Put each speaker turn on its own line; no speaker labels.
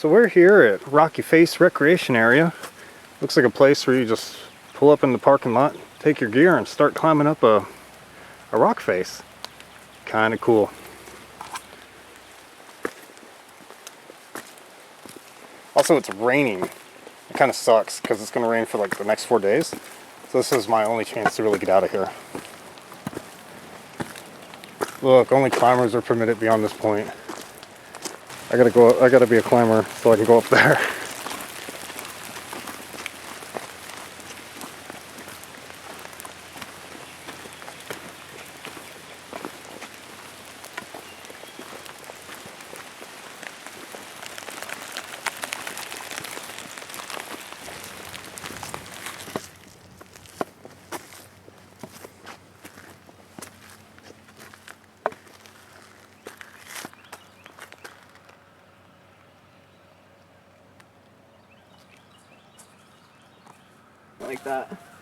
So we're here at Rocky Face Recreation Area. Looks like a place where you just pull up in the parking lot, take your gear, and start climbing up a rock face. Kind of cool. Also, it's raining. It kind of sucks because it's going to rain for like the next 4 days. So this is my only chance to really get out of here. Look, only climbers are permitted beyond this point. I gotta be a climber so I can go up there.
Like that.